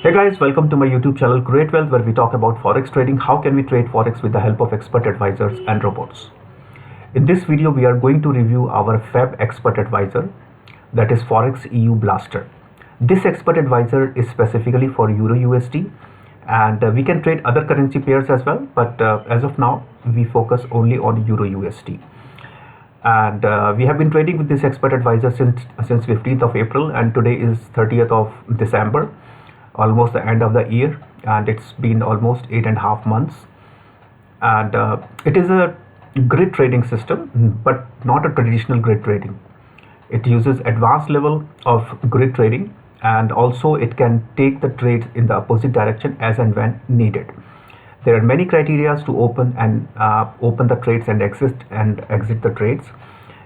Hey guys, welcome to my YouTube channel Great Wealth, where we talk about Forex trading. How can we trade Forex with the help of expert advisors and robots? In this video, we are going to review our FEB expert advisor, that is Forex EU Blaster. This expert advisor is specifically for Euro USD, and we can trade other currency pairs as well, but as of now, we focus only on Euro USD. And we have been trading with this expert advisor since 15th of April, and today is 30th of December, almost the end of the year, and it's been almost 8.5 months. And it is a grid trading system, but not a traditional grid trading. It uses advanced level of grid trading, and also it can take the trades in the opposite direction as and when needed. There are many criteria to open the trades and exit the trades.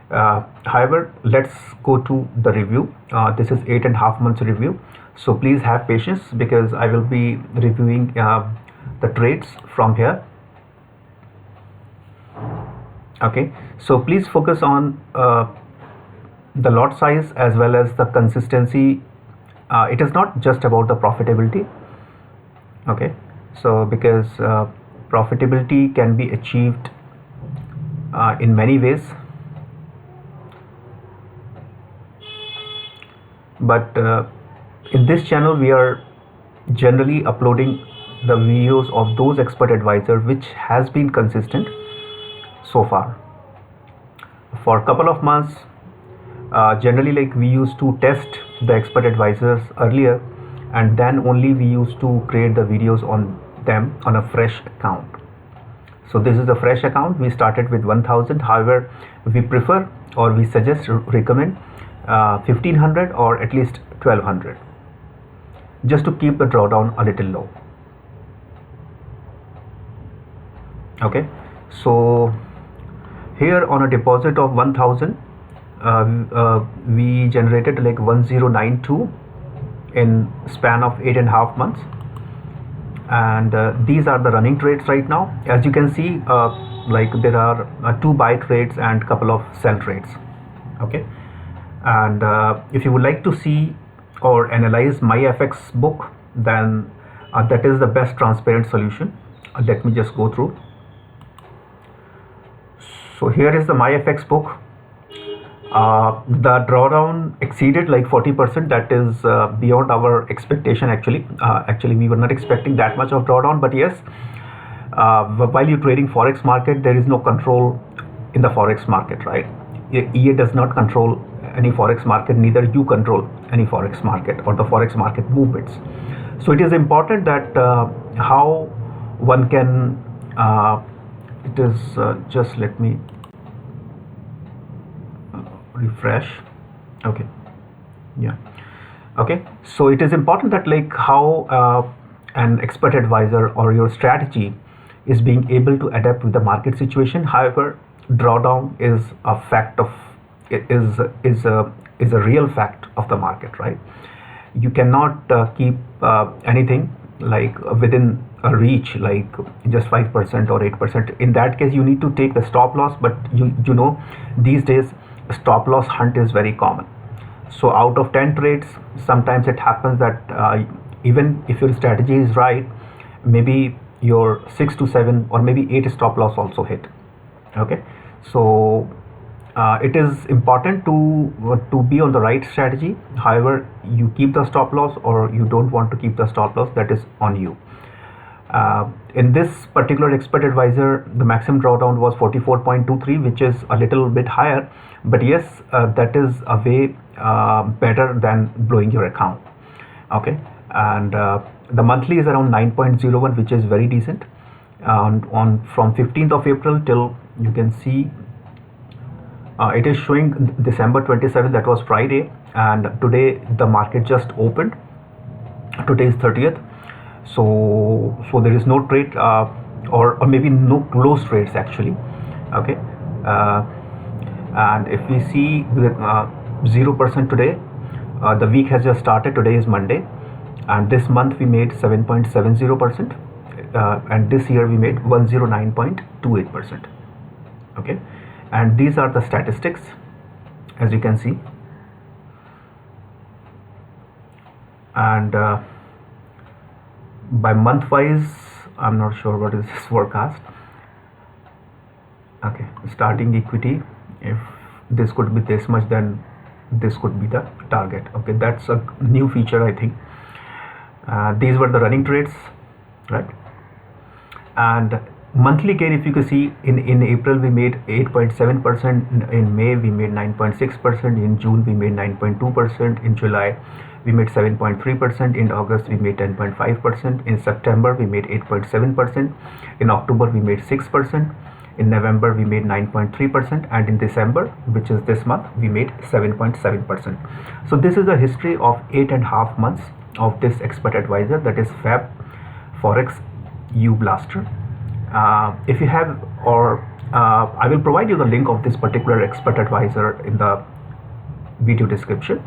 However, let's go to the review. This is 8.5 months review, so please have patience because I will be reviewing the trades from here. Okay, so please focus on the lot size as well as the consistency. It is not just about the profitability. Okay, so because profitability can be achieved in many ways, but in this channel we are generally uploading the videos of those expert advisors which has been consistent so far. For a couple of months, generally, like, we used to test the expert advisors earlier, and then only we used to create the videos on them on a fresh account. So this is a fresh account. We started with 1000. However, we prefer, or we recommend 1500 or at least 1200, just to keep the drawdown a little low. Okay, so here on a deposit of 1000, we generated like 1092 in span of 8.5 months, and these are the running trades right now. As you can see, like, there are 2 buy trades and couple of sell trades. Okay, and if you would like to see or analyze Myfxbook, then that is the best transparent solution. Let me just go through. So here is the Myfxbook. The drawdown exceeded like 40%. That is beyond our expectation. Actually, we were not expecting that much of drawdown. But yes, while you're trading Forex market, there is no control in the Forex market, right? EA does not control any Forex market. Neither you control any Forex market or the Forex market movements. So it is important that how one can. It is just let me refresh. Okay, yeah, okay, so it is important that, like, how an expert advisor or your strategy is being able to adapt with the market situation. However, drawdown is a fact of is a real fact of the market, right? You cannot keep anything like within a reach, like just 5% or 8%. In that case, you need to take the stop loss. But you know, these days stop loss hunt is very common. So out of 10 trades, sometimes it happens that even if your strategy is right, maybe your 6 to 7 or maybe 8 stop loss also hit. Okay, so it is important to be on the right strategy. However, you keep the stop loss or you don't want to keep the stop loss, that is on you. In this particular expert advisor, the maximum drawdown was 44.23, which is a little bit higher, but yes, that is a way better than blowing your account. Okay, and the monthly is around 9.01, which is very decent. And from 15th of April till, you can see, it is showing December 27th, that was Friday, and today the market just opened. Today is 30th. So there is no trade or maybe no close trades actually. Okay, and if we see with 0% today, the week has just started. Today is Monday, and this month we made 7.70%, and this year we made 109.28%. Okay, and these are the statistics, as you can see. And by month wise, I'm not sure what is this forecast. Okay, starting equity, if this could be this much, then this could be the target. Okay, that's a new feature, I think. These were the running trades, right? And monthly gain, if you can see, in April we made 8.7%, in May we made 9.6%, in June we made 9.2%, in July we made 7.3%, in August we made 10.5%, in September we made 8.7%, in October we made 6%, in November we made 9.3%, and in December, which is this month, we made 7.7%. So this is the history of 8.5 months of this expert advisor, that is FEB Forex U Blaster. If you have, or I will provide you the link of this particular expert advisor in the video description.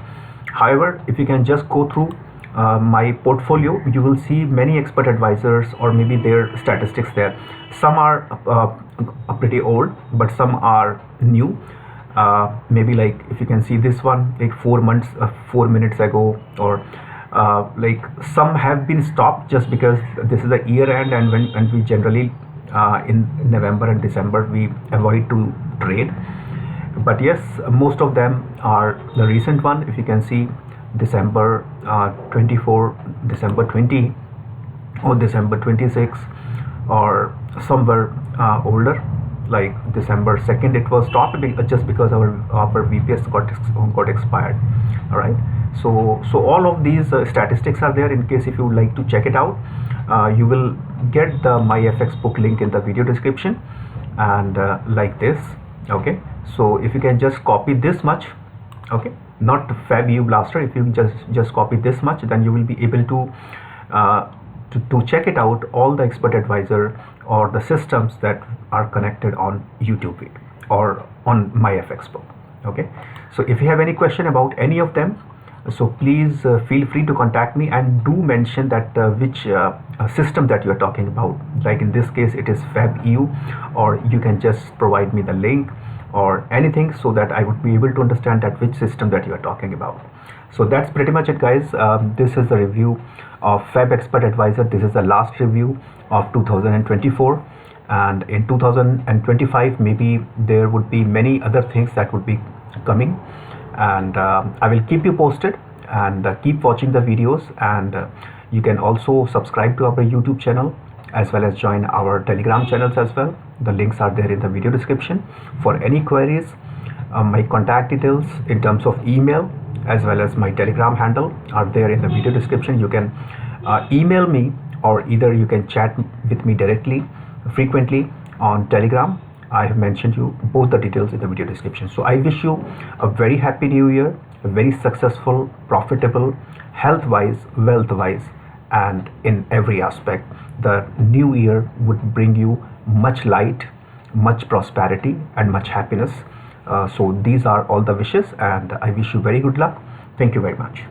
However, if you can just go through my portfolio, you will see many expert advisors, or maybe their statistics there. Some are pretty old, but some are new. Maybe like, if you can see this one, like 4 minutes ago, or like some have been stopped just because this is the year end, and we generally in November and December we avoid to trade. But yes, most of them are the recent one. If you can see, December 24, December 20, or December 26, or some were older, like December 2nd it was stopped just because our VPS got expired. All right, so all of these statistics are there. In case if you would like to check it out, you will get the Myfxbook link in the video description, and like this. Okay, so if you can just copy this much, okay, not FEB U Blaster, if you just copy this much, then you will be able to check it out, all the expert advisor or the systems that are connected on YouTube or on Myfxbook. Okay, so if you have any question about any of them, so please feel free to contact me, and do mention that which system that you are talking about. Like in this case it is FEB EU, or you can just provide me the link or anything, so that I would be able to understand that which system that you are talking about. So that's pretty much it, guys. This is the review of FEB Expert Advisor. This is the last review of 2024, and in 2025 maybe there would be many other things that would be coming, and I will keep you posted, and keep watching the videos, and you can also subscribe to our YouTube channel, as well as join our Telegram channels as well. The links are there in the video description. For any queries, my contact details in terms of email as well as my Telegram handle are there in the video description. You can email me, or either you can chat with me directly frequently on Telegram. I have mentioned you both the details in the video description. So I wish you a very happy new year, a very successful, profitable, health wise, wealth wise, and in every aspect. The new year would bring you much light, much prosperity, and much happiness. So these are all the wishes, and I wish you very good luck. Thank you very much.